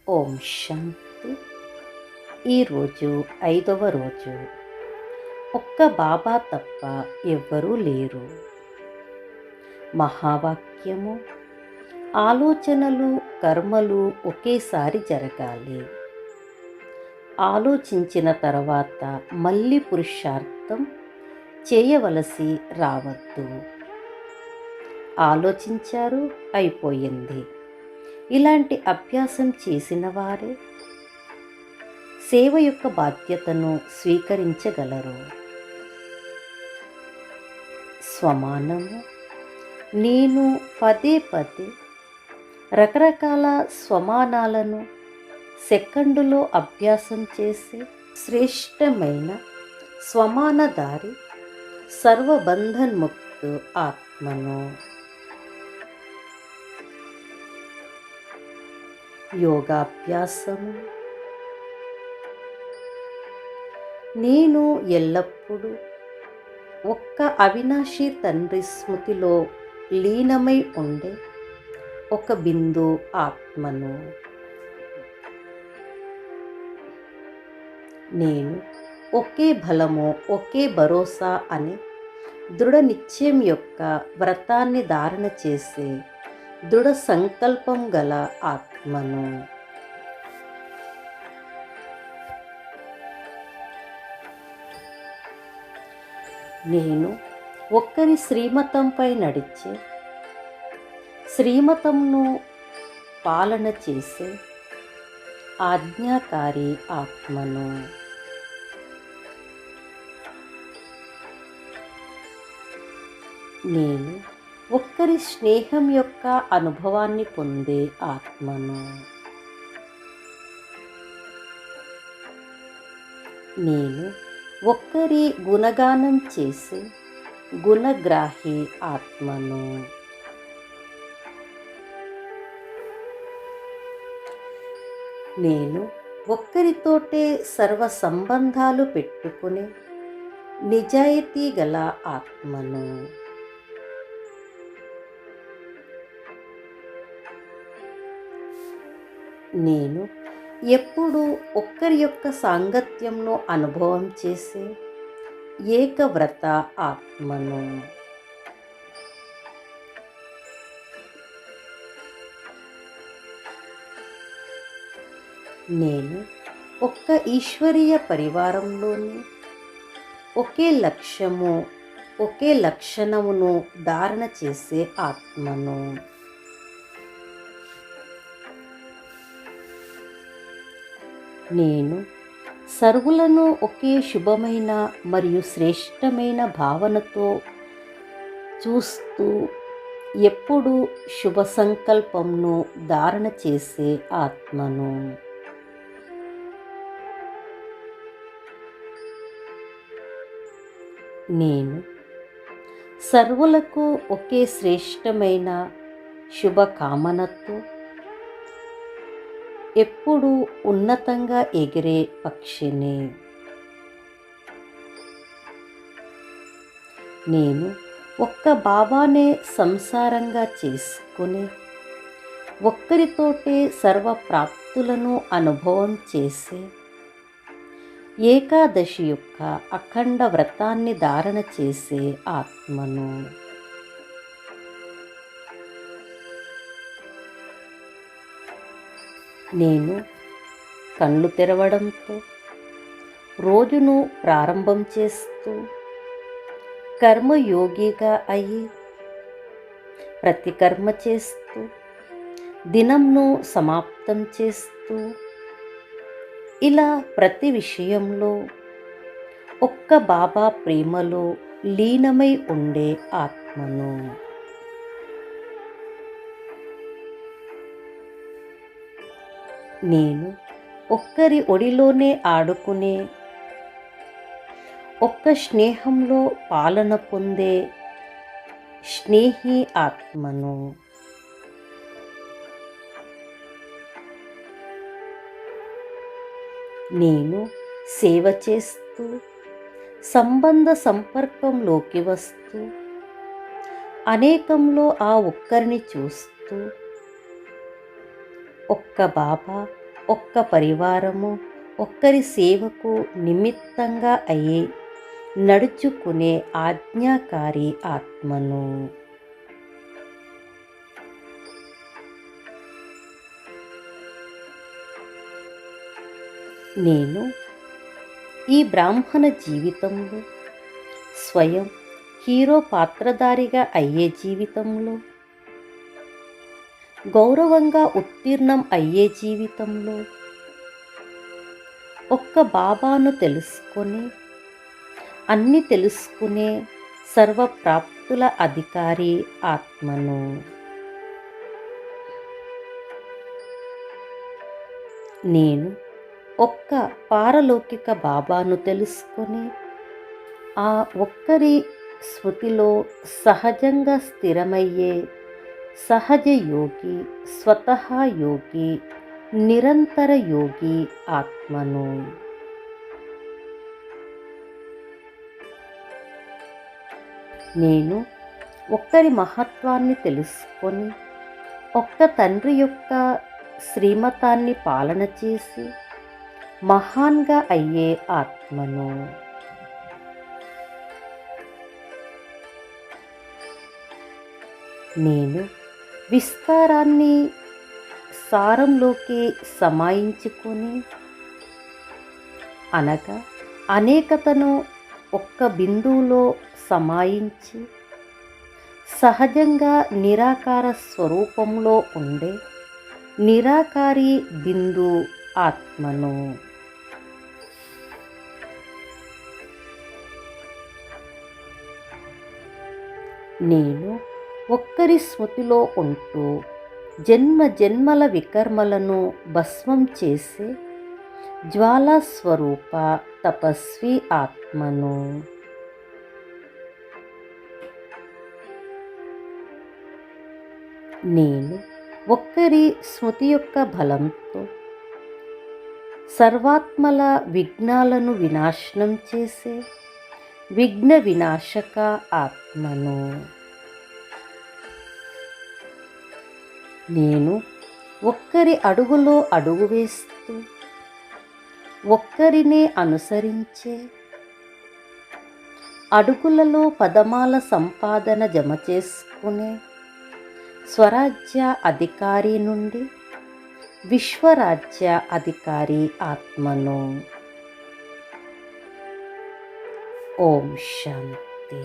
ఓం శాంతి. ఈరోజు 5వ రోజు. ఒక్క బాబా తప్ప ఎవ్వరూ లేరు. మహావాక్యము: ఆలోచనలు కర్మలు ఒకేసారి జరగాలి. ఆలోచించిన తర్వాత మళ్ళీ పురుషార్థం చేయవలసి రావద్దు. ఆలోచించారు, అయిపోయింది. ఇలాంటి అభ్యాసం చేసిన వారే సేవ యొక్క బాధ్యతను స్వీకరించగలరు. స్వమానము: నేను పదే పదే రకరకాల స్వమానాలను సెకండులో అభ్యాసం చేసి శ్రేష్టమైన స్వమానధారి సర్వబంధన్ముక్తు ఆత్మను. యోగాభ్యాసము: నేను ఎల్లప్పుడూ ఒక్క అవినాశి తండ్రి స్మృతిలో లీనమై ఉండే ఒక బిందు ఆత్మను. నేను ఒకే బలము, ఒకే భరోసా అనే దృఢ నిశ్చయం యొక్క వ్రతాన్ని ధారణ చేసే దృఢ సంకల్పం గల ఆత్మను. నేను ఒక్కరి శ్రీమతంపై నడిచే, శ్రీమతంను పాలన చేసే ఆజ్ఞాకారి ఆత్మను. నేను ఒక్కరి స్నేహం యొక్క అనుభవాన్ని పొందే ఆత్మను. నేను ఒక్కరి గుణగానం చేసే గుణగ్రాహి ఆత్మను. నేను ఒక్కరితోటే సర్వ సంబంధాలు పెట్టుకునే నిజాయితీ గల ఆత్మను. నేను ఎప్పుడూ ఒక్కరి యొక్క సాంగత్యంను అనుభవం చేసే ఏకవ్రత ఆత్మను. నేను ఒక్క ఈశ్వరీయ పరివారంలోని ఒకే లక్ష్యము, ఒకే లక్షణమును ధారణ చేసే ఆత్మను. నేను సర్వులను ఒకే శుభమైన మరియు శ్రేష్టమైన భావనతో చూస్తూ ఎప్పుడూ శుభ సంకల్పంను ధారణ చేసే ఆత్మను. నేను సర్వులకు ఒకే శ్రేష్టమైన శుభకామనతో ఎప్పుడూ ఉన్నతంగా ఎగిరే పక్షిని. నేను ఒక్క బాబానే సంసారంగా చేసుకుని ఒక్కరితోటే సర్వ ప్రాప్తులను అనుభవం చేసే ఏకాదశి యొక్క అఖండ వ్రతాన్ని ధారణ చేసే ఆత్మను. నేను కళ్ళు తెరవడంతో రోజును ప్రారంభం చేస్తూ కర్మయోగిగా అయి ప్రతి కర్మ చేస్తూ దినంను సమాప్తం చేస్తూ ఇలా ప్రతి విషయంలో ఒక్క బాబా ప్రేమలో లీనమై ఉండే ఆత్మను. నేను ఒక్కరి ఒడిలోనే ఆడుకునే, ఒక్క స్నేహంలో పాలన పొందే స్నేహి ఆత్మను. నేను సేవ చేస్తూ సంబంధ సంపర్కంలోకి వస్తూ అనేకంలో ఆ ఒక్కరిని చూస్తూ ఒక్క బాబా ఒక్క పరివారము ఒక్కరి సేవకు నిమిత్తంగా అయ్యి నడుచుకునే ఆజ్ఞాకారి ఆత్మను. నేను ఈ బ్రాహ్మణ జీవితంలో స్వయం హీరో పాత్రధారిగా అయ్యే జీవితంలో, గౌరవంగా ఉత్తీర్ణం అయ్యే జీవితంలో ఒక్క బాబాను తెలుసుకొని అన్ని తెలుసుకునే సర్వప్రాప్తుల అధికారి ఆత్మను. నేను ఒక్క పారలౌకిక బాబాను తెలుసుకొని ఆ ఒక్కరి స్మృతిలో సహజంగా స్థిరమయ్యే సహజ యోగి, స్వతహా యోగి, నిరంతర యోగి ఆత్మను. నేను ఒక్కరి మహత్వాన్ని తెలుసుకొని ఒక్క తండ్రి యొక్క శ్రీమతాన్ని పాలన చేసి మహాన్గా అయ్యే ఆత్మను. నేను విస్తారాన్ని సారంలోకి సమాయించుకొని అనగా అనేకతను ఒక్క బిందువులో సమాయించి సహజంగా నిరాకార స్వరూపంలో ఉండే నిరాకారి బిందు ఆత్మను. నేను ఒక్కరి స్మృతిలో ఉంటూ జన్మ జన్మల వికర్మలను భస్మం చేసే జ్వాలాస్వరూప తపస్వి ఆత్మను. నేను ఒక్కరి స్మృతి యొక్క బలంతో సర్వాత్మల విఘ్నాలను వినాశనం చేసే విఘ్న వినాశక ఆత్మను. నేను ఒక్కరి అడుగులో అడుగు వేస్తూ ఒక్కరినే అనుసరించే అడుగులలో పదమాల సంపాదన జమ చేసుకునే స్వరాజ్య అధికారి నుండి విశ్వరాజ్య అధికారి ఆత్మను. ఓం శాంతి.